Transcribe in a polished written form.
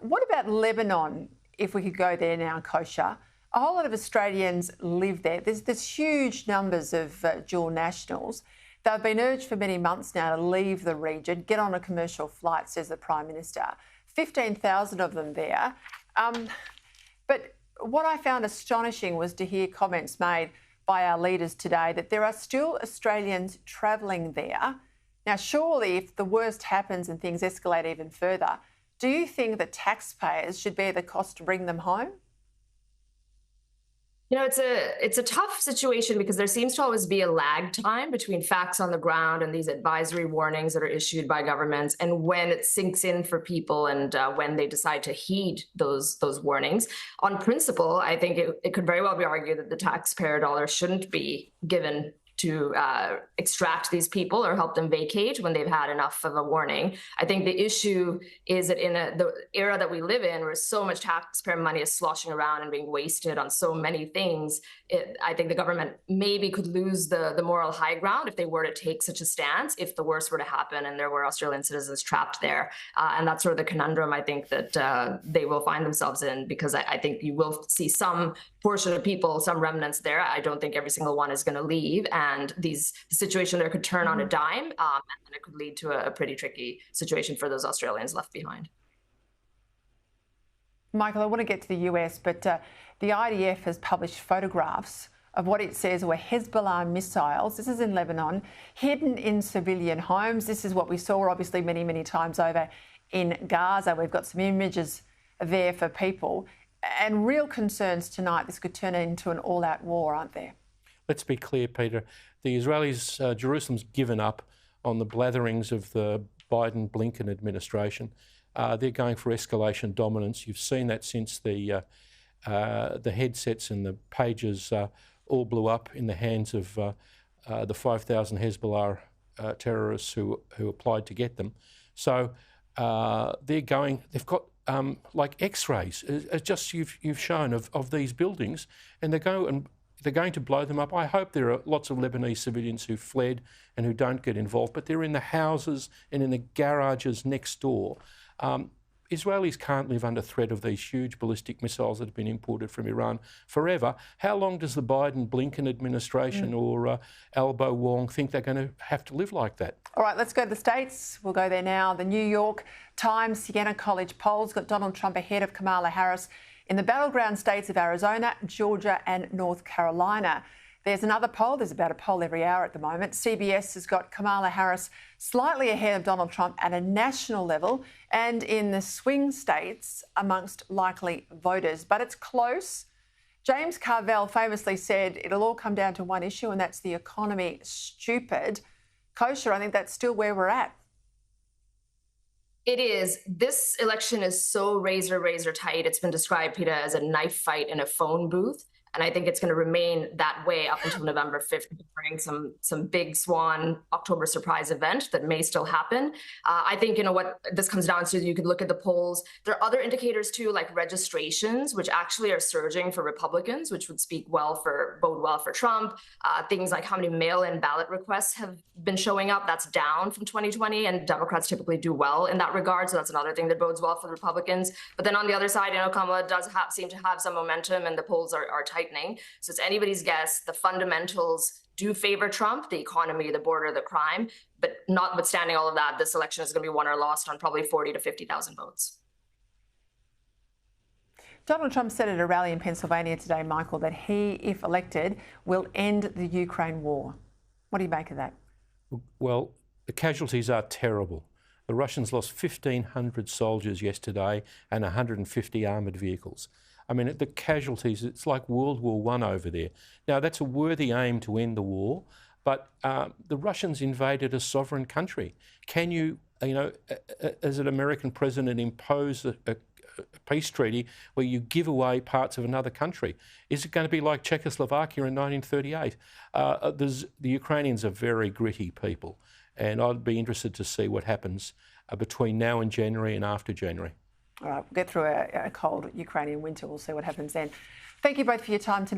What about Lebanon, if we could go there now, Kosher? A whole lot of Australians live there. There's huge numbers of dual nationals. They've been urged for many months now to leave the region, get on a commercial flight, says the Prime Minister. 15,000 of them there. But what I found astonishing was to hear comments made by our leaders today that there are still Australians travelling there. Now, surely if the worst happens and things escalate even further, do you think that taxpayers should bear the cost to bring them home? You know, it's a tough situation because there seems to always be a lag time between facts on the ground and these advisory warnings that are issued by governments and when it sinks in for people and when they decide to heed those warnings. On principle, I think it could very well be argued that the taxpayer dollar shouldn't be given to extract these people or help them vacate when they've had enough of a warning. I think the issue is that in the era that we live in, where so much taxpayer money is sloshing around and being wasted on so many things, I think the government maybe could lose the moral high ground if they were to take such a stance, if the worst were to happen and there were Australian citizens trapped there. And that's sort of the conundrum I think that they will find themselves in, because I think you will see some portion of people, some remnants there. I don't think every single one is going to leave. And the situation there could turn on a dime, and it could lead to a pretty tricky situation for those Australians left behind. Michael, I want to get to the US, but the IDF has published photographs of what it says were Hezbollah missiles. This is in Lebanon, hidden in civilian homes. This is what we saw, obviously, many, many times over in Gaza. We've got some images there for people. And real concerns tonight, this could turn into an all-out war, aren't there? Let's be clear, Peter. The Israelis, Jerusalem's given up on the blatherings of the Biden-Blinken administration. They're going for escalation dominance. You've seen that since the headsets and the pages all blew up in the hands of the 5,000 Hezbollah terrorists who applied to get them. So they've got like X-rays, just you've shown of these buildings, and they're going to blow them up. I hope there are lots of Lebanese civilians who fled and who don't get involved, but they're in the houses and in the garages next door. Israelis can't live under threat of these huge ballistic missiles that have been imported from Iran forever. How long does the Biden-Blinken administration or Albo Wong think they're going to have to live like that? All right, let's go to the States. We'll go there now. The New York Times Siena College polls got Donald Trump ahead of Kamala Harris in the battleground states of Arizona, Georgia and North Carolina. There's another poll. There's about a poll every hour at the moment. CBS has got Kamala Harris slightly ahead of Donald Trump at a national level and in the swing states amongst likely voters. But it's close. James Carville famously said it'll all come down to one issue, and that's the economy. Stupid. Kosher, I think that's still where we're at. It is. This election is so razor tight. It's been described, Peter, as a knife fight in a phone booth. And I think it's going to remain that way up until November 5th, during some big swan October surprise event that may still happen. I think, what this comes down to, you could look at the polls. There are other indicators too, like registrations, which actually are surging for Republicans, which would bode well for Trump. Things like how many mail-in ballot requests have been showing up. That's down from 2020, and Democrats typically do well in that regard. So that's another thing that bodes well for the Republicans. But then on the other side, Kamala does seem to have some momentum, and the polls are tight. So it's anybody's guess. The fundamentals do favor Trump, the economy, the border, the crime. But notwithstanding all of that, this election is going to be won or lost on probably 40 to 50,000 votes. Donald Trump said at a rally in Pennsylvania today, Michael, that he, if elected, will end the Ukraine war. What do you make of that? Well, the casualties are terrible. The Russians lost 1,500 soldiers yesterday and 150 armoured vehicles. I mean, the casualties, it's like World War I over there. Now, that's a worthy aim to end the war, but the Russians invaded a sovereign country. Can you, as an American president, impose a peace treaty where you give away parts of another country? Is it going to be like Czechoslovakia in 1938? The Ukrainians are very gritty people, and I'd be interested to see what happens between now and January and after January. All right, we'll get through a cold Ukrainian winter. We'll see what happens then. Thank you both for your time tonight.